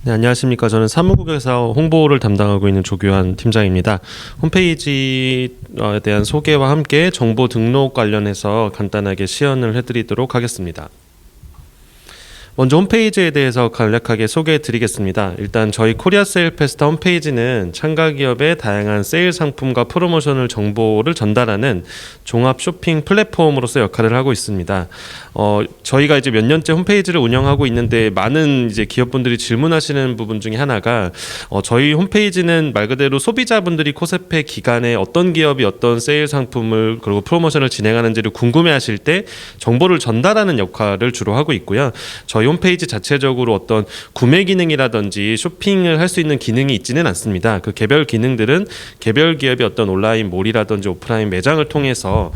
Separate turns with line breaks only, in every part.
네, 안녕하십니까. 저는 사무국에서 홍보를 담당하고 있는 조규환 팀장입니다. 홈페이지에 대한 소개와 함께 정보 등록 관련해서 간단하게 시연을 해드리도록 하겠습니다. 먼저 홈페이지에 대해서 간략하게 소개해 드리겠습니다. 일단 저희 코리아 세일 페스타 홈페이지는 참가 기업의 다양한 세일 상품과 프로모션을 정보를 전달하는 종합 쇼핑 플랫폼으로서 역할을 하고 있습니다. 저희가 이제 몇 년째 홈페이지를 운영하고 있는데 많은 이제 기업분들이 질문하시는 부분 중에 하나가 저희 홈페이지는 말 그대로 소비자분들이 코스페 기간에 어떤 기업이 어떤 세일 상품을 그리고 프로모션을 진행하는지를 궁금해하실 때 정보를 전달하는 역할을 주로 하고 있고요. 저희 홈페이지 자체적으로 어떤 구매 기능이라든지 쇼핑을 할 수 있는 기능이 있지는 않습니다. 그 개별 기능들은 개별 기업의 어떤 온라인 몰이라든지 오프라인 매장을 통해서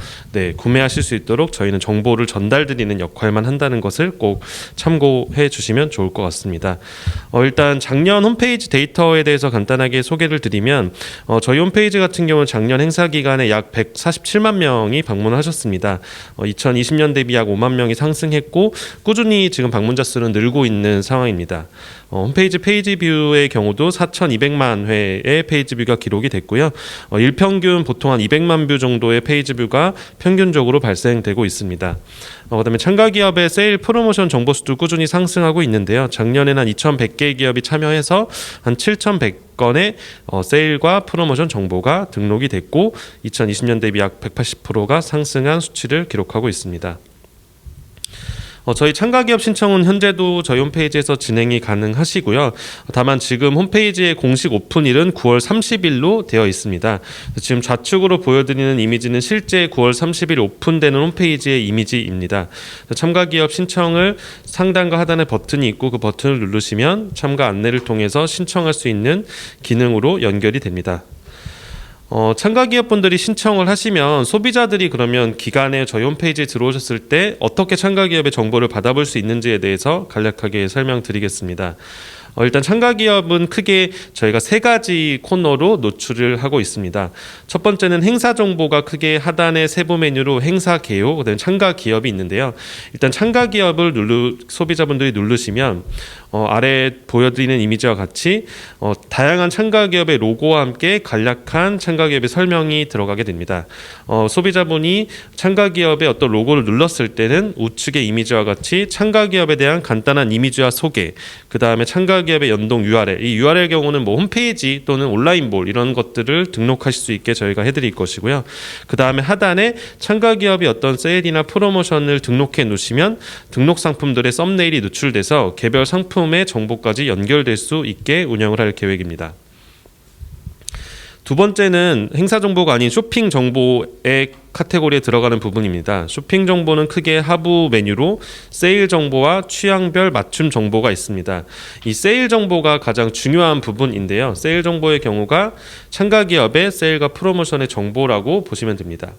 구매하실 수 있도록 저희는 정보를 전달드리는 역할만 한다는 것을 꼭 참고해 주시면 좋을 것 같습니다. 일단 작년 홈페이지 데이터에 대해서 간단하게 소개를 드리면 저희 홈페이지 같은 경우는 작년 행사 기간에 약 147만 명이 방문을 하셨습니다. 2020년 대비 약 5만 명이 상승했고 꾸준히 지금 방문자 수는 늘고 있는 상황입니다. 홈페이지 페이지 뷰의 경우도 4,200만 회의 페이지 뷰가 기록이 됐고요. 일평균 보통 한 200만 뷰 정도의 페이지 뷰가 평균적으로 발생되고 있습니다. 그다음에 참가 기업의 세일 프로모션 정보 수도 꾸준히 상승하고 있는데요. 작년에는 한 2,100개 기업이 참여해서 한 7,100건의 세일과 프로모션 정보가 등록이 됐고 2020년 대비 약 180%가 상승한 수치를 기록하고 있습니다. 저희 참가기업 신청은 현재도 저희 홈페이지에서 진행이 가능하시고요. 다만 지금 홈페이지의 공식 오픈일은 9월 30일로 되어 있습니다. 지금 좌측으로 보여드리는 이미지는 실제 9월 30일 오픈되는 홈페이지의 이미지입니다. 참가기업 신청을 상단과 하단에 버튼이 있고 그 버튼을 누르시면 참가 안내를 통해서 신청할 수 있는 기능으로 연결이 됩니다. 참가 기업분들이 신청을 하시면 소비자들이 그러면 기간에 저희 홈페이지에 들어오셨을 때 어떻게 참가 기업의 정보를 받아볼 수 있는지에 대해서 간략하게 설명드리겠습니다. 일단 참가 기업은 크게 저희가 세 가지 코너로 노출을 하고 있습니다. 첫 번째는 행사 정보가 크게 하단의 세부 메뉴로 행사 개요, 그다음에 참가 기업이 있는데요. 일단 참가 기업을 소비자분들이 누르시면 아래 보여드리는 이미지와 같이 다양한 참가 기업의 로고와 함께 간략한 참가 기업의 설명이 들어가게 됩니다. 소비자분이 참가 기업의 어떤 로고를 눌렀을 때는 우측의 이미지와 같이 참가 기업에 대한 간단한 이미지와 소개, 그 다음에 참가 기업의 연동 URL, 이 URL 경우는 뭐 홈페이지 또는 온라인몰 이런 것들을 등록하실 수 있게 저희가 해드릴 것이고요. 그 다음에 하단에 참가 기업이 어떤 세일이나 프로모션을 등록해 놓으시면 등록 상품들의 썸네일이 노출돼서 개별 상품의 정보까지 연결될 수 있게 운영을 할 계획입니다. 두 번째는 행사 정보가 아닌 쇼핑 정보의 카테고리에 들어가는 부분입니다. 쇼핑 정보는 크게 하부 메뉴로 세일 정보와 취향별 맞춤 정보가 있습니다. 이 세일 정보가 가장 중요한 부분인데요. 세일 정보의 경우가 참가 기업의 세일과 프로모션의 정보라고 보시면 됩니다.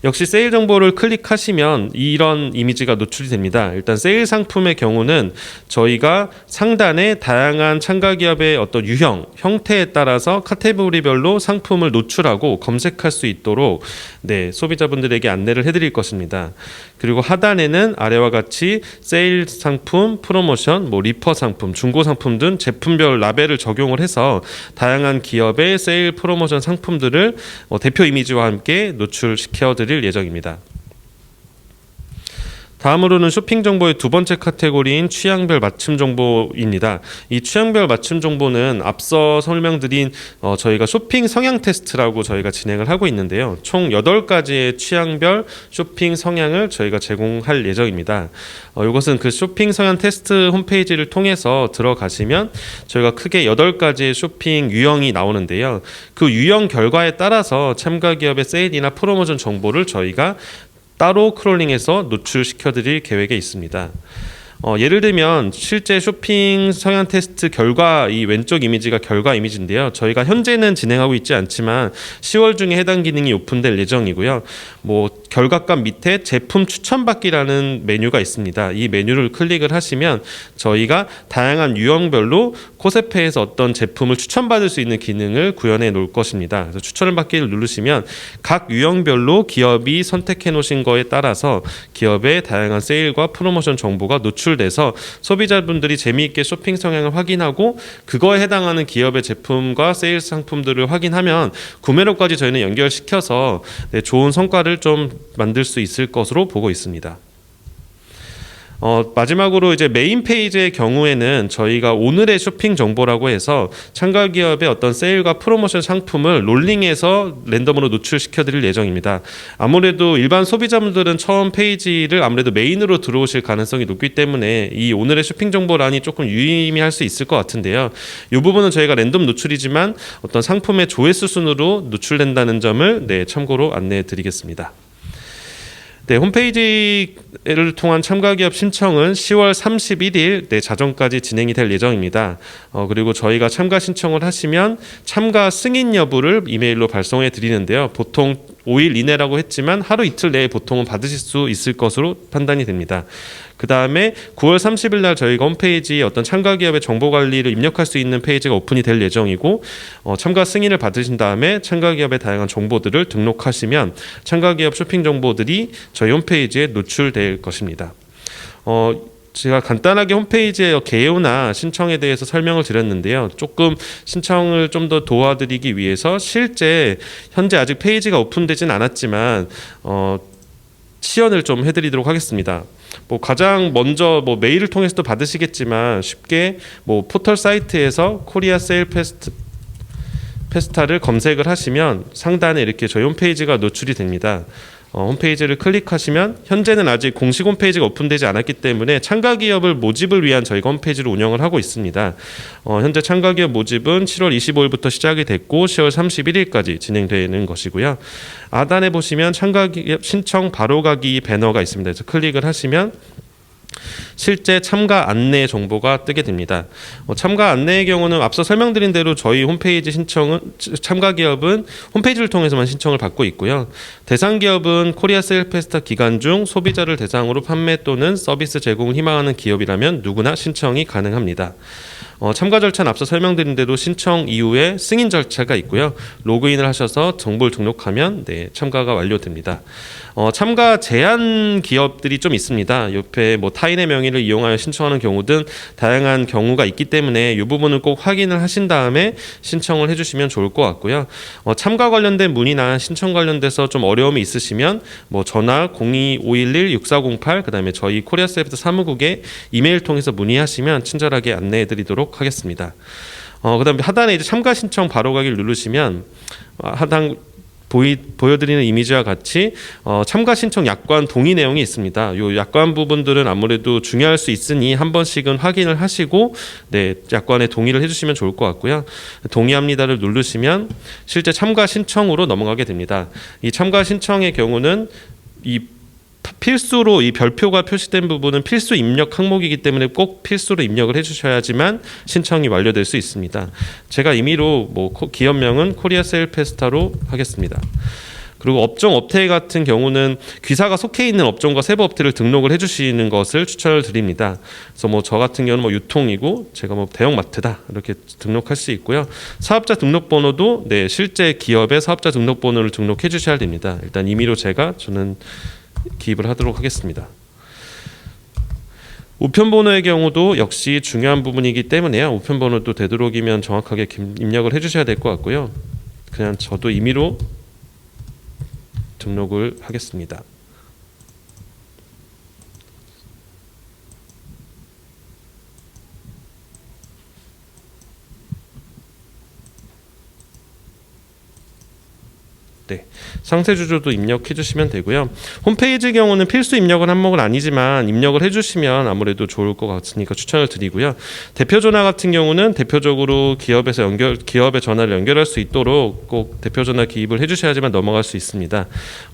역시 세일 정보를 클릭하시면 이런 이미지가 노출이 됩니다. 일단 세일 상품의 경우는 저희가 상단에 다양한 참가 기업의 어떤 유형, 형태에 따라서 카테고리별로 상품을 노출하고 검색할 수 있도록 소비자분들에게 안내를 해드릴 것입니다. 그리고 하단에는 아래와 같이 세일 상품, 프로모션, 리퍼 상품, 중고 상품 등 제품별 라벨을 적용을 해서 다양한 기업의 세일 프로모션 상품들을 대표 이미지와 함께 노출시켜 드릴 예정입니다. 다음으로는 쇼핑 정보의 두 번째 카테고리인 취향별 맞춤 정보입니다. 이 취향별 맞춤 정보는 앞서 설명드린 저희가 쇼핑 성향 테스트라고 저희가 진행을 하고 있는데요. 총 8가지의 취향별 쇼핑 성향을 저희가 제공할 예정입니다. 이것은 그 쇼핑 성향 테스트 홈페이지를 통해서 들어가시면 저희가 크게 8가지의 쇼핑 유형이 나오는데요. 그 유형 결과에 따라서 참가 기업의 세일이나 프로모션 정보를 저희가 따로 크롤링해서 노출시켜 드릴 계획에 있습니다. 예를 들면 실제 쇼핑 성향 테스트 결과, 이 왼쪽 이미지가 결과 이미지인데요. 저희가 현재는 진행하고 있지 않지만 10월 중에 해당 기능이 오픈될 예정이고요. 결과값 밑에 제품 추천받기라는 메뉴가 있습니다. 이 메뉴를 클릭을 하시면 저희가 다양한 유형별로 코세페에서 어떤 제품을 추천받을 수 있는 기능을 구현해 놓을 것입니다. 그래서 추천을 받기를 누르시면 각 유형별로 기업이 선택해 놓으신 거에 따라서 기업의 다양한 세일과 프로모션 정보가 노출 노출돼서 소비자분들이 재미있게 쇼핑 성향을 확인하고 그거에 해당하는 기업의 제품과 세일스 상품들을 확인하면 구매로까지 저희는 연결시켜서 좋은 성과를 좀 만들 수 있을 것으로 보고 있습니다. 마지막으로 이제 메인 페이지의 경우에는 저희가 오늘의 쇼핑 정보라고 해서 참가 기업의 어떤 세일과 프로모션 상품을 롤링해서 랜덤으로 노출시켜 드릴 예정입니다. 아무래도 일반 소비자분들은 처음 페이지를 아무래도 메인으로 들어오실 가능성이 높기 때문에 이 오늘의 쇼핑 정보란이 조금 유의미할 수 있을 것 같은데요. 이 부분은 저희가 랜덤 노출이지만 어떤 상품의 조회수 순으로 노출된다는 점을 참고로 안내해 드리겠습니다. 홈페이지를 통한 참가 기업 신청은 10월 31일 자정까지 진행이 될 예정입니다. 그리고 저희가 참가 신청을 하시면 참가 승인 여부를 이메일로 발송해 드리는데요. 보통 5일 이내라고 했지만 하루 이틀 내에 보통은 받으실 수 있을 것으로 판단이 됩니다. 그 다음에 9월 30일 날 저희가 홈페이지에 어떤 참가 기업의 정보 관리를 입력할 수 있는 페이지가 오픈이 될 예정이고 참가 승인을 받으신 다음에 참가 기업의 다양한 정보들을 등록하시면 참가 기업 쇼핑 정보들이 저희 홈페이지에 노출될 것입니다. 제가 간단하게 홈페이지의 개요나 신청에 대해서 설명을 드렸는데요. 조금 신청을 좀 더 도와드리기 위해서 실제 현재 아직 페이지가 오픈되진 않았지만 시연을 좀 해드리도록 하겠습니다. 가장 먼저 메일을 통해서도 받으시겠지만 쉽게 포털 사이트에서 코리아 세일 페스타를 검색을 하시면 상단에 이렇게 저희 홈페이지가 노출이 됩니다. 홈페이지를 클릭하시면 현재는 아직 공식 홈페이지가 오픈되지 않았기 때문에 참가 기업을 모집을 위한 저희가 홈페이지를 운영을 하고 있습니다. 현재 참가 기업 모집은 7월 25일부터 시작이 됐고 10월 31일까지 진행되는 것이고요. 하단에 보시면 참가 기업 신청 바로 가기 배너가 있습니다. 그래서 클릭을 하시면 실제 참가 안내 정보가 뜨게 됩니다. 참가 안내의 경우는 앞서 설명드린 대로 저희 홈페이지 신청은 참가 기업은 홈페이지를 통해서만 신청을 받고 있고요. 대상 기업은 코리아 세일 페스타 기간 중 소비자를 대상으로 판매 또는 서비스 제공을 희망하는 기업이라면 누구나 신청이 가능합니다. 참가 절차는 앞서 설명드린 대로 신청 이후에 승인 절차가 있고요. 로그인을 하셔서 정보를 등록하면 참가가 완료됩니다. 참가 제한 기업들이 좀 있습니다. 옆에 타인의 명의를 이용하여 신청하는 경우 등 다양한 경우가 있기 때문에 이 부분을 꼭 확인을 하신 다음에 신청을 해주시면 좋을 것 같고요. 참가 관련된 문의나 신청 관련돼서 좀 어려움이 있으시면 전화 02-511-6408 그다음에 저희 코리아 세일프트 사무국에 이메일 통해서 문의하시면 친절하게 안내해드리도록 하겠습니다. 그다음에 하단에 이제 참가 신청 바로 가기를 누르시면 하단 보여드리는 이미지와 같이 참가 신청 약관 동의 내용이 있습니다. 이 약관 부분들은 아무래도 중요할 수 있으니 한 번씩은 확인을 하시고 약관에 동의를 해주시면 좋을 것 같고요. 동의합니다를 누르시면 실제 참가 신청으로 넘어가게 됩니다. 이 참가 신청의 경우는 필수로 이 별표가 표시된 부분은 필수 입력 항목이기 때문에 꼭 필수로 입력을 해주셔야지만 신청이 완료될 수 있습니다. 제가 임의로 기업명은 코리아 세일 페스타로 하겠습니다. 그리고 업종 업태 같은 경우는 귀사가 속해 있는 업종과 세부 업태를 등록을 해주시는 것을 추천을 드립니다. 그래서 저 같은 경우는 유통이고 제가 대형마트다 이렇게 등록할 수 있고요. 사업자 등록번호도 실제 기업의 사업자 등록번호를 등록해 주셔야 됩니다. 일단 임의로 저는 기입을 하도록 하겠습니다. 우편번호의 경우도 역시 중요한 부분이기 때문에요. 우편번호도 되도록이면 정확하게 입력을 해주셔야 될 것 같고요. 그냥 저도 임의로 등록을 하겠습니다. 상세 주소도 입력해 주시면 되고요. 홈페이지 경우는 필수 입력은 항목은 아니지만 입력을 해주시면 아무래도 좋을 것 같으니까 추천을 드리고요. 대표 전화 같은 경우는 대표적으로 기업의 전화를 연결할 수 있도록 꼭 대표 전화 기입을 해주셔야지만 넘어갈 수 있습니다.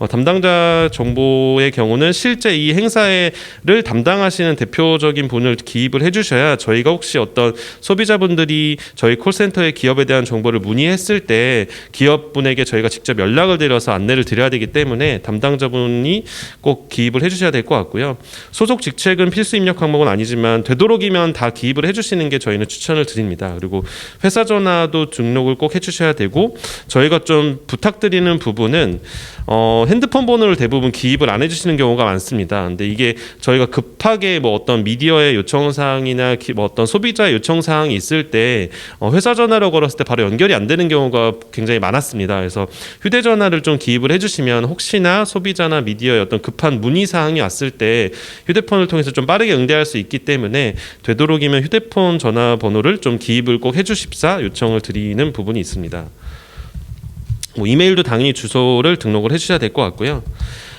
담당자 정보의 경우는 실제 이 행사를 담당하시는 대표적인 분을 기입을 해주셔야 저희가 혹시 어떤 소비자분들이 저희 콜센터의 기업에 대한 정보를 문의했을 때 기업분에게 저희가 직접 연락 연락을 드려서 안내를 드려야 되기 때문에 담당자분이 꼭 기입을 해주셔야 될 것 같고요. 소속 직책은 필수 입력 항목은 아니지만 되도록이면 다 기입을 해주시는 게 저희는 추천을 드립니다. 그리고 회사 전화도 등록을 꼭 해주셔야 되고, 저희가 좀 부탁드리는 부분은 핸드폰 번호를 대부분 기입을 안 해주시는 경우가 많습니다. 근데 이게 저희가 급하게 뭐 어떤 미디어의 요청 사항이나 뭐 어떤 소비자의 요청 사항이 있을 때 회사 전화로 걸었을 때 바로 연결이 안 되는 경우가 굉장히 많았습니다. 그래서 휴대전화를 좀 기입을 해주시면 혹시나 소비자나 미디어의 어떤 급한 문의 사항이 왔을 때 휴대폰을 통해서 좀 빠르게 응대할 수 있기 때문에 되도록이면 휴대폰 전화번호를 좀 기입을 꼭 해주십사 요청을 드리는 부분이 있습니다. 뭐 이메일도 당연히 주소를 등록을 해주셔야 될 것 같고요.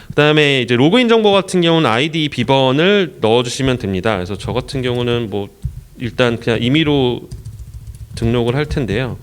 그다음에 이제 로그인 정보 같은 경우는 아이디 비번을 넣어주시면 됩니다. 그래서 저 같은 경우는 뭐 일단 그냥 임의로 등록을 할 텐데요.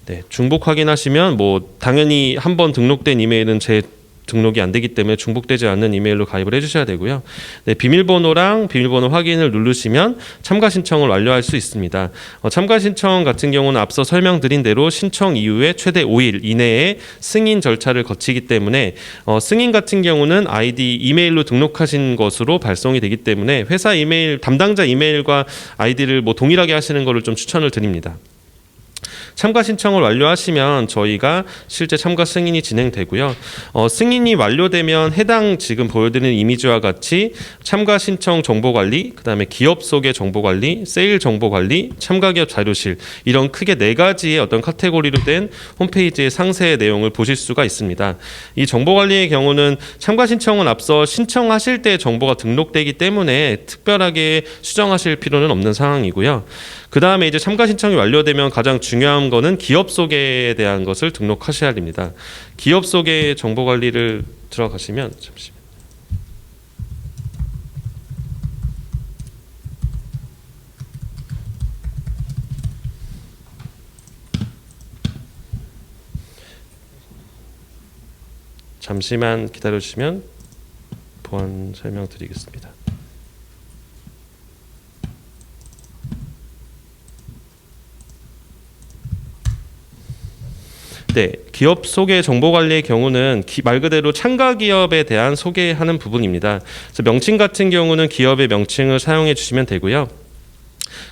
네, 중복 확인하시면 뭐 당연히 한번 등록된 이메일은 제 등록이 안 되기 때문에 중복되지 않는 이메일로 가입을 해주셔야 되고요. 네, 비밀번호랑 비밀번호 확인을 누르시면 참가 신청을 완료할 수 있습니다. 참가 신청 같은 경우는 앞서 설명드린 대로 신청 이후에 최대 5일 이내에 승인 절차를 거치기 때문에 승인 같은 경우는 아이디 이메일로 등록하신 것으로 발송이 되기 때문에 회사 이메일 담당자 이메일과 아이디를 뭐 동일하게 하시는 것을 좀 추천을 드립니다. 참가 신청을 완료하시면 저희가 실제 참가 승인이 진행되고요. 승인이 완료되면 해당 지금 보여드리는 이미지와 같이 참가 신청 정보관리, 그 다음에 기업 소개 정보관리, 세일 정보관리, 참가기업 자료실, 이런 크게 4가지의 어떤 카테고리로 된 홈페이지의 상세 내용을 보실 수가 있습니다. 이 정보관리의 경우는 참가 신청은 앞서 신청하실 때 정보가 등록되기 때문에 특별하게 수정하실 필요는 없는 상황이고요. 그 다음에 이제 참가 신청이 완료되면 가장 중요한 거는 기업 소개에 대한 것을 등록하셔야 됩니다. 기업 소개 정보 관리를 들어가시면 잠시만요. 잠시만 기다려 주시면 보안 설명드리겠습니다. 네, 기업 소개 정보 관리의 경우는 말 그대로 참가 기업에 대한 소개하는 부분입니다. 그래서 명칭 같은 경우는 기업의 명칭을 사용해 주시면 되고요.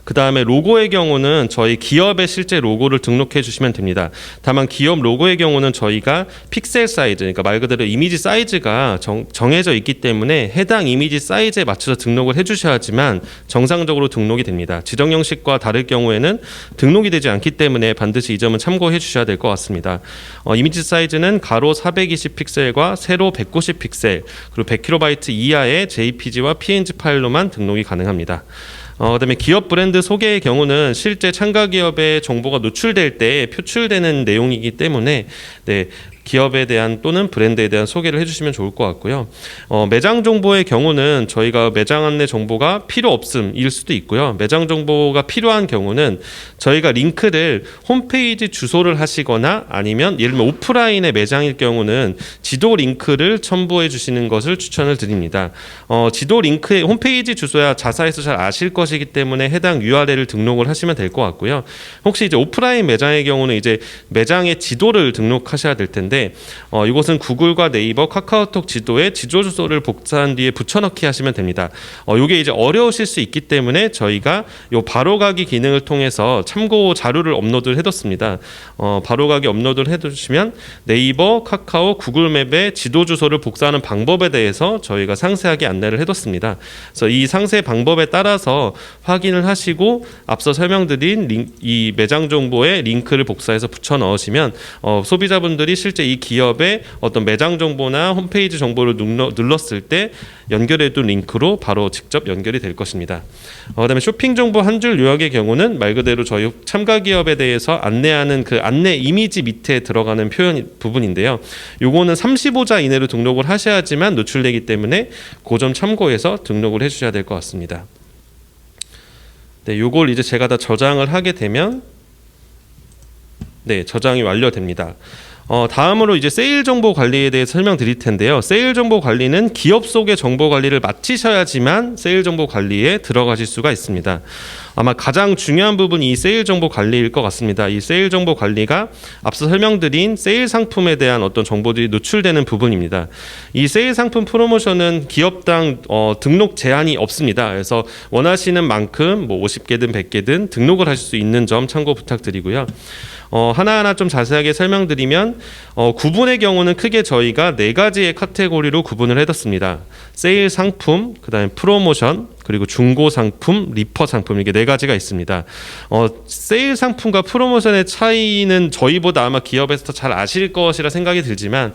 그 다음에 로고의 경우는 저희 기업의 실제 로고를 등록해 주시면 됩니다. 다만 기업 로고의 경우는 저희가 픽셀 사이즈, 그러니까 말 그대로 이미지 사이즈가 정해져 있기 때문에 해당 이미지 사이즈에 맞춰서 등록을 해 주셔야지만 정상적으로 등록이 됩니다. 지정 형식과 다를 경우에는 등록이 되지 않기 때문에 반드시 이 점은 참고해 주셔야 될 것 같습니다. 이미지 사이즈는 가로 420 픽셀과 세로 190 픽셀, 그리고 100KB 이하의 JPG와 PNG 파일로만 등록이 가능합니다. 그다음에 기업 브랜드 소개의 경우는 실제 참가 기업의 정보가 노출될 때 표출되는 내용이기 때문에 네, 기업에 대한 또는 브랜드에 대한 소개를 해주시면 좋을 것 같고요. 매장 정보의 경우는 저희가 매장 안내 정보가 필요 없음일 수도 있고요. 매장 정보가 필요한 경우는 저희가 링크를 홈페이지 주소를 하시거나 아니면 예를 들면 오프라인의 매장일 경우는 지도 링크를 첨부해 주시는 것을 추천을 드립니다. 지도 링크의 홈페이지 주소야 자사에서 잘 아실 것이기 때문에 해당 URL을 등록을 하시면 될 것 같고요. 혹시 이제 오프라인 매장의 경우는 이제 매장의 지도를 등록하셔야 될 텐데 이것은 구글과 네이버, 카카오톡 지도에 지도 주소를 복사한 뒤에 붙여넣기 하시면 됩니다. 이게 이제 어려우실 수 있기 때문에 저희가 요 바로가기 기능을 통해서 참고 자료를 업로드를 해뒀습니다. 바로가기 업로드를 해두시면 네이버, 카카오, 구글맵에 지도 주소를 복사하는 방법에 대해서 저희가 상세하게 안내를 해뒀습니다. 그래서 이 상세 방법에 따라서 확인을 하시고 앞서 설명드린 이 매장 정보에 링크를 복사해서 붙여 넣으시면 소비자분들이 실제 이 기업의 어떤 매장 정보나 홈페이지 정보를 눌렀을 때 연결해둔 링크로 바로 직접 연결이 될 것입니다. 그다음에 쇼핑 정보 한 줄 요약의 경우는 말 그대로 저희 참가 기업에 대해서 안내하는 그 안내 이미지 밑에 들어가는 표현 부분인데요. 요거는 35자 이내로 등록을 하셔야지만 노출되기 때문에 그 점 참고해서 등록을 해주셔야 될 것 같습니다. 네, 요걸 이제 제가 다 저장을 하게 되면 네, 저장이 완료됩니다. 다음으로 이제 세일 정보 관리에 대해 설명드릴 텐데요. 세일 정보 관리는 기업 속의 정보 관리를 마치셔야지만 세일 정보 관리에 들어가실 수가 있습니다. 아마 가장 중요한 부분이 이 세일 정보 관리일 것 같습니다. 이 세일 정보 관리가 앞서 설명드린 세일 상품에 대한 어떤 정보들이 노출되는 부분입니다. 이 세일 상품 프로모션은 기업당 등록 제한이 없습니다. 그래서 원하시는 만큼 뭐 50개든 100개든 등록을 하실 수 있는 점 참고 부탁드리고요. 하나하나 좀 자세하게 설명드리면 구분의 경우는 크게 저희가 4가지의 카테고리로 구분을 해뒀습니다. 세일 상품, 그다음에 프로모션, 그리고 중고 상품, 리퍼 상품 이게 4가지가 있습니다. 세일 상품과 프로모션의 차이는 저희보다 아마 기업에서 더 잘 아실 것이라 생각이 들지만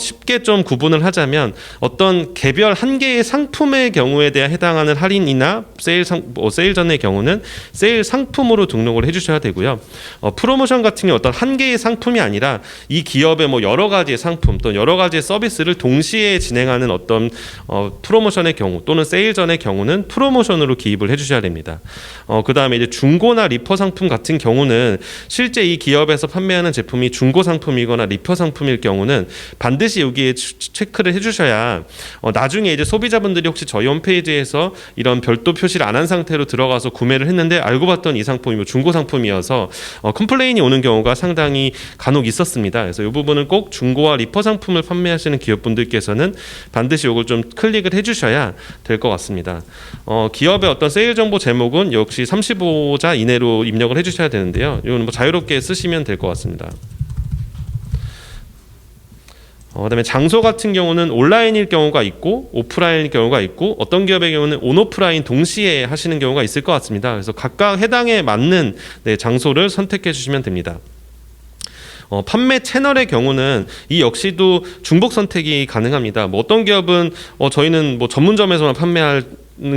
쉽게 좀 구분을 하자면 어떤 개별 한 개의 상품의 경우에 대해 해당하는 할인이나 세일 전의 경우는 세일 상품으로 등록을 해주셔야 되고요. 프로모션 같은 경우 어떤 한 개의 상품이 아니라 이 기업의 뭐 여러 가지의 상품 또 여러 가지의 서비스를 동시에 진행하는 어떤 프로모션의 경우 또는 세일 전의 경우는 프로모션으로 기입을 해주셔야 됩니다. 그 다음에 이제 중고나 리퍼 상품 같은 경우는 실제 이 기업에서 판매하는 제품이 중고 상품이거나 리퍼 상품일 경우는 반드시 여기에 체크를 해주셔야 나중에 이제 소비자분들이 혹시 저희 홈페이지에서 이런 별도 표시를 안 한 상태로 들어가서 구매를 했는데 알고 봤더니 이 상품이 뭐 중고 상품이어서 컴플레인이 오는 경우가 상당히 간혹 있었습니다. 그래서 이 부분은 꼭 중고와 리퍼 상품을 판매하시는 기업분들께서는 반드시 이걸 좀 클릭을 해주셔야 될 것 같습니다. 기업의 어떤 세일 정보 제목은 역시 35자 이내로 입력을 해주셔야 되는데요. 이건 뭐 자유롭게 쓰시면 될 것 같습니다. 그다음에 장소 같은 경우는 온라인일 경우가 있고 오프라인일 경우가 있고 어떤 기업의 경우는 온오프라인 동시에 하시는 경우가 있을 것 같습니다. 그래서 각각 해당에 맞는 장소를 선택해 주시면 됩니다. 판매 채널의 경우는 이 역시도 중복 선택이 가능합니다. 뭐 어떤 기업은 저희는 뭐 전문점에서만 판매할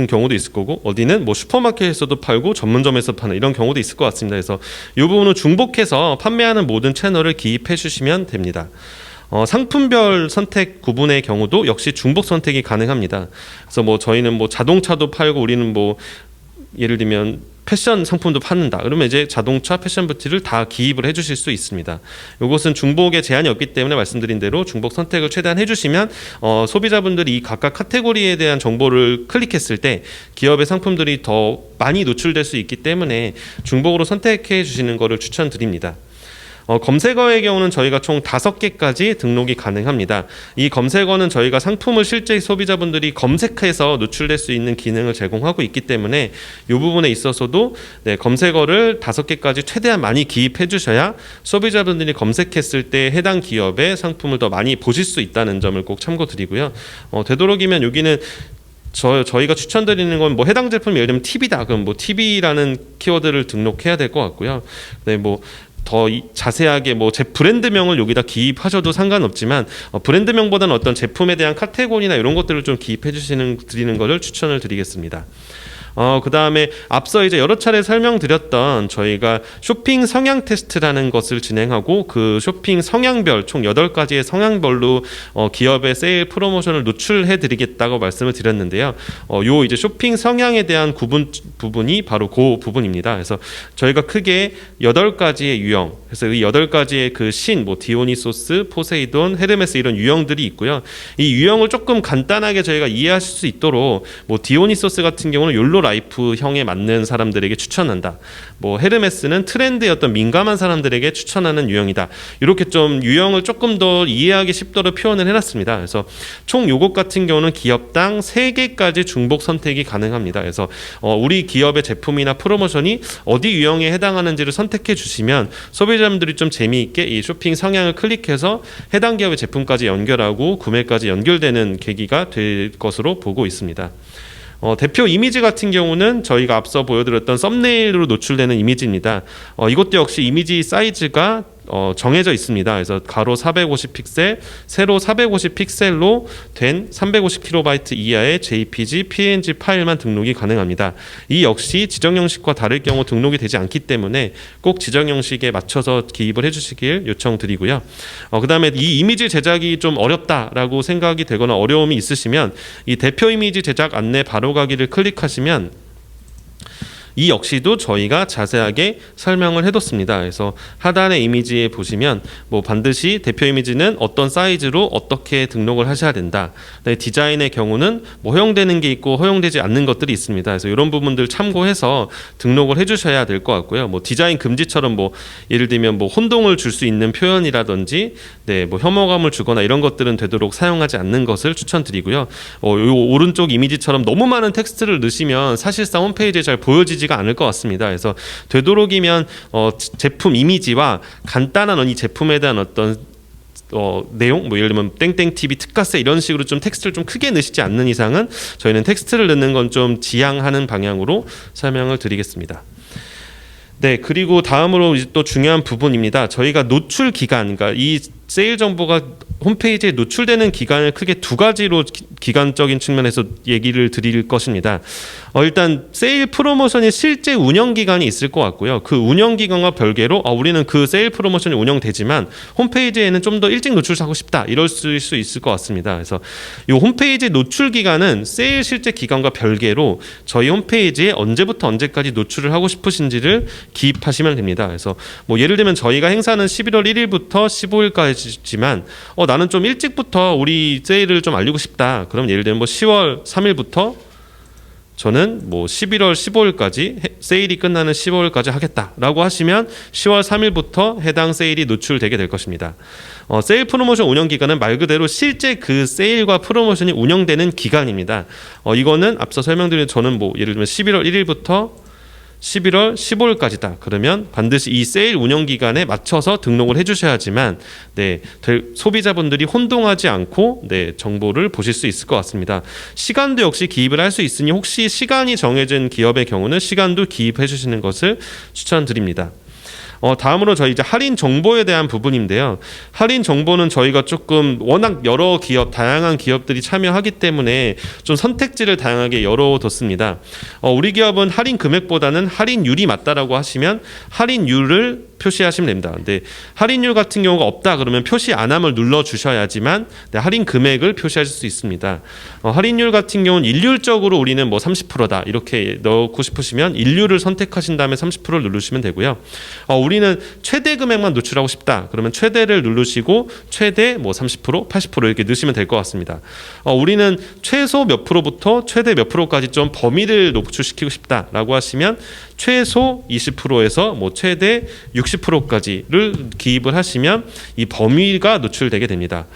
경우도 있을 거고 어디는 뭐 슈퍼마켓에서도 팔고 전문점에서 파는 이런 경우도 있을 것 같습니다. 그래서 이 부분은 중복해서 판매하는 모든 채널을 기입해 주시면 됩니다. 상품별 선택 구분의 경우도 역시 중복 선택이 가능합니다. 그래서 뭐 저희는 뭐 자동차도 팔고 우리는 뭐 예를 들면 패션 상품도 파는다. 그러면 이제 자동차, 패션 뷰티를 다 기입을 해주실 수 있습니다. 이것은 중복에 제한이 없기 때문에 말씀드린 대로 중복 선택을 최대한 해주시면 소비자분들이 이 각각 카테고리에 대한 정보를 클릭했을 때 기업의 상품들이 더 많이 노출될 수 있기 때문에 중복으로 선택해 주시는 것을 추천드립니다. 검색어의 경우는 저희가 총 5개까지 등록이 가능합니다. 이 검색어는 저희가 상품을 실제 소비자분들이 검색해서 노출될 수 있는 기능을 제공하고 있기 때문에 이 부분에 있어서도 검색어를 5개까지 최대한 많이 기입해 주셔야 소비자분들이 검색했을 때 해당 기업의 상품을 더 많이 보실 수 있다는 점을 꼭 참고드리고요. 되도록이면 여기는 저희가 추천드리는 건 뭐 해당 제품 예를 들면 TV다. 그럼 뭐 TV라는 키워드를 등록해야 될 것 같고요. 네, 뭐 더 자세하게 뭐 제 브랜드명을 여기다 기입하셔도 상관없지만 브랜드명보다는 어떤 제품에 대한 카테고리나 이런 것들을 좀 기입해 드리는 것을 추천을 드리겠습니다. 그 다음에 앞서 이제 여러 차례 설명드렸던 저희가 쇼핑 성향 테스트라는 것을 진행하고 그 쇼핑 성향별 총 8가지의 성향별로 기업의 세일 프로모션을 노출해 드리겠다고 말씀을 드렸는데요. 요 이제 쇼핑 성향에 대한 부분이 바로 그 부분입니다. 그래서 저희가 크게 8가지의 유형, 그래서 이 8가지의 그 뭐 디오니소스, 포세이돈, 헤르메스 이런 유형들이 있고요. 이 유형을 조금 간단하게 저희가 이해하실 수 있도록 뭐 디오니소스 같은 경우는 욜로 라이프형에 맞는 사람들에게 추천한다. 뭐 헤르메스는 트렌드에 어떤 민감한 사람들에게 추천하는 유형이다. 이렇게 좀 유형을 조금 더 이해하기 쉽도록 표현을 해놨습니다. 그래서 총 요것 같은 경우는 기업당 3개까지 중복 선택이 가능합니다. 그래서 우리 기업의 제품이나 프로모션이 어디 유형에 해당하는지를 선택해 주시면 소비자분들이 좀 재미있게 이 쇼핑 성향을 클릭해서 해당 기업의 제품까지 연결하고 구매까지 연결되는 계기가 될 것으로 보고 있습니다. 대표 이미지 같은 경우는 저희가 앞서 보여드렸던 썸네일로 노출되는 이미지입니다. 이것도 역시 이미지 사이즈가 정해져 있습니다. 그래서 가로 450픽셀, 세로 450픽셀로 된 350KB 이하의 JPG, PNG 파일만 등록이 가능합니다. 이 역시 지정 형식과 다를 경우 등록이 되지 않기 때문에 꼭 지정 형식에 맞춰서 기입을 해주시길 요청드리고요. 그 다음에 이 이미지 제작이 좀 어렵다라고 생각이 되거나 어려움이 있으시면 이 대표 이미지 제작 안내 바로 가기를 클릭하시면 이 역시도 저희가 자세하게 설명을 해뒀습니다. 그래서 하단의 이미지에 보시면 뭐 반드시 대표 이미지는 어떤 사이즈로 어떻게 등록을 하셔야 된다. 네, 디자인의 경우는 뭐 허용되는 게 있고 허용되지 않는 것들이 있습니다. 그래서 이런 부분들 참고해서 등록을 해주셔야 될 것 같고요. 뭐 디자인 금지처럼 뭐 예를 들면 뭐 혼동을 줄 수 있는 표현이라든지 네, 뭐 혐오감을 주거나 이런 것들은 되도록 사용하지 않는 것을 추천드리고요. 요 오른쪽 이미지처럼 너무 많은 텍스트를 넣으시면 사실상 홈페이지에 잘 보여지지가 않을 것 같습니다. 그래서 되도록이면 제품 이미지와 간단한 이 제품에 대한 어떤 내용, 뭐 예를 들면 땡땡TV 특가세 이런 식으로 좀 텍스트를 좀 크게 넣으시지 않는 이상은 저희는 텍스트를 넣는 건 좀 지양하는 방향으로 설명을 드리겠습니다. 네, 그리고 다음으로 이제 또 중요한 부분입니다. 저희가 노출 기간, 그러니까 이 세일 정보가 홈페이지에 노출되는 기간을 크게 두 가지로 기간적인 측면에서 얘기를 드릴 것입니다. 일단 세일 프로모션이 실제 운영 기간이 있을 것 같고요. 그 운영 기간과 별개로 우리는 그 세일 프로모션이 운영되지만 홈페이지에는 좀 더 일찍 노출하고 싶다 이럴 수 있을 것 같습니다. 그래서 이 홈페이지 노출 기간은 세일 실제 기간과 별개로 저희 홈페이지에 언제부터 언제까지 노출을 하고 싶으신지를 기입하시면 됩니다. 그래서 뭐 예를 들면 저희가 행사는 11월 1일부터 15일까지지만 나는 좀 일찍부터 우리 세일을 좀 알리고 싶다. 그럼 예를 들면 뭐 10월 3일부터 저는 뭐 11월 15일까지 세일이 끝나는 15일까지 하겠다라고 하시면 10월 3일부터 해당 세일이 노출되게 될 것입니다. 세일 프로모션 운영 기간은 말 그대로 실제 그 세일과 프로모션이 운영되는 기간입니다. 이거는 앞서 설명드린 저는 뭐 예를 들면 11월 1일부터 11월 15일까지다. 그러면 반드시 이 세일 운영 기간에 맞춰서 등록을 해주셔야지만 네, 소비자분들이 혼동하지 않고 네, 정보를 보실 수 있을 것 같습니다. 시간도 역시 기입을 할 수 있으니 혹시 시간이 정해진 기업의 경우는 시간도 기입해 주시는 것을 추천드립니다. 다음으로 저희 이제 할인 정보에 대한 부분인데요. 할인 정보는 저희가 조금 워낙 여러 기업, 다양한 기업들이 참여하기 때문에 좀 선택지를 다양하게 열어뒀습니다. 우리 기업은 할인 금액보다는 할인율이 맞다라고 하시면 할인율을 표시하시면 됩니다. 근데 할인율 같은 경우가 없다 그러면 표시 안함을 눌러 주셔야지만 네, 할인 금액을 표시하실 수 있습니다. 할인율 같은 경우는 일률적으로 우리는 뭐 30%다 이렇게 넣고 싶으시면 일률을 선택하신 다음에 30%를 누르시면 되고요. 우리는 최대 금액만 노출하고 싶다 그러면 최대를 누르시고 최대 뭐 30%, 80% 이렇게 넣으시면 될 것 같습니다. 우리는 최소 몇 프로부터 최대 몇 프로까지 좀 범위를 노출시키고 싶다라고 하시면 최소 20%에서 뭐 최대 60%까지를 기입을 하시면 이 범위가 노출되게 됩니다.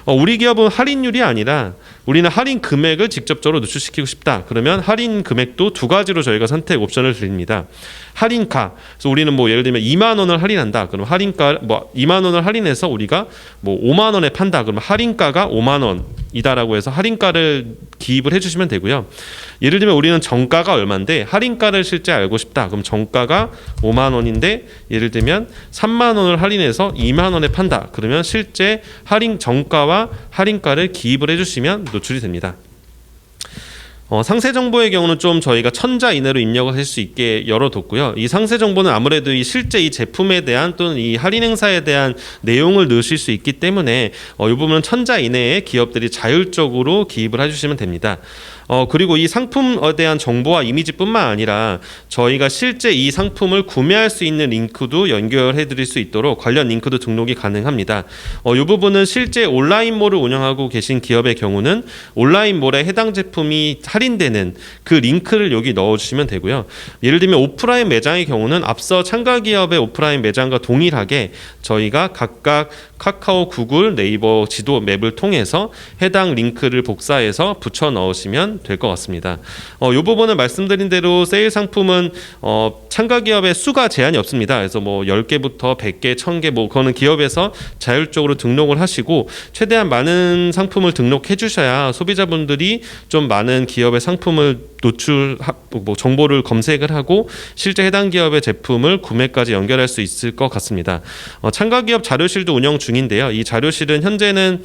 우리 기업은 할인율이 아니라 우리는 할인 금액을 직접적으로 노출시키고 싶다. 그러면 할인 금액도 두 가지로 저희가 선택 옵션을 드립니다. 할인가. 그래서 우리는 뭐 예를 들면 2만 원을 할인한다. 그럼 할인가 뭐 2만 원을 할인해서 우리가 뭐 5만 원에 판다. 그러면 할인가가 5만 원이다라고 해서 할인가를 기입을 해주시면 되고요. 예를 들면 우리는 정가가 얼마인데 할인가를 실제 알고 싶다. 그럼 정가가 5만 원인데 예를 들면 3만 원을 할인해서 2만 원에 판다. 그러면 실제 할인 정가와 할인가를 기입을 해주시면 노출이 됩니다. 상세 정보의 경우는 좀 저희가 1000자 이내로 입력을 할 수 있게 열어뒀고요. 이 상세 정보는 아무래도 실제 이 제품에 대한 또는 이 할인 행사에 대한 내용을 넣으실 수 있기 때문에 이 부분은 1000자 이내에 기업들이 자율적으로 기입을 해주시면 됩니다. 그리고 이 상품에 대한 정보와 이미지뿐만 아니라 저희가 실제 이 상품을 구매할 수 있는 링크도 연결해 드릴 수 있도록 관련 링크도 등록이 가능합니다. 이 부분은 실제 온라인몰을 운영하고 계신 기업의 경우는 온라인몰에 해당 제품이 할인되는 그 링크를 여기 넣어주시면 되고요. 예를 들면 오프라인 매장의 경우는 앞서 참가 기업의 오프라인 매장과 동일하게 저희가 각각 카카오, 구글, 네이버 지도 맵을 통해서 해당 링크를 복사해서 붙여 넣으시면 될 것 같습니다. 이 부분은 말씀드린 대로 세일 상품은 참가 기업의 수가 제한이 없습니다. 그래서 뭐 10개부터 100개, 1000개 뭐 그거는 기업에서 자율적으로 등록을 하시고 최대한 많은 상품을 등록해 주셔야 소비자분들이 좀 많은 기업의 상품을 정보를 검색을 하고 실제 해당 기업의 제품을 구매까지 연결할 수 있을 것 같습니다. 참가 기업 자료실도 운영 중인데요. 이 자료실은 현재는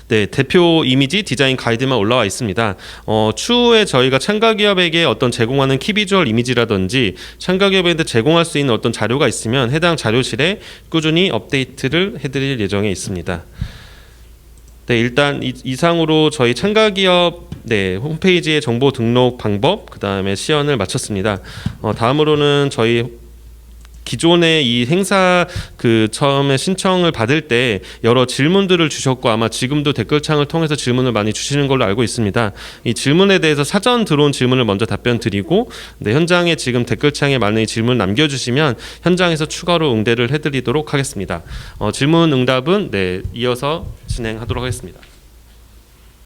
네, 대표 이미지 디자인 가이드만 올라와 있습니다. 추후에 저희가 참가 기업에게 어떤 제공하는 키비주얼 이미지라든지 참가 기업에게 제공할 수 있는 어떤 자료가 있으면 해당 자료실에 꾸준히 업데이트를 해드릴 예정에 있습니다. 네, 일단 이상으로 저희 참가 기업 네, 홈페이지의 정보 등록 방법, 그 다음에 시연을 마쳤습니다. 다음으로는 저희 기존에 이 행사 처음에 신청을 받을 때 여러 질문들을 주셨고 아마 지금도 댓글창을 통해서 질문을 많이 주시는 걸로 알고 있습니다. 이 질문에 대해서 사전 들어온 질문을 먼저 답변 드리고 현장에 지금 댓글창에 많은 질문 남겨주시면 현장에서 추가로 응대를 해드리도록 하겠습니다. 질문 응답은 이어서 진행하도록 하겠습니다.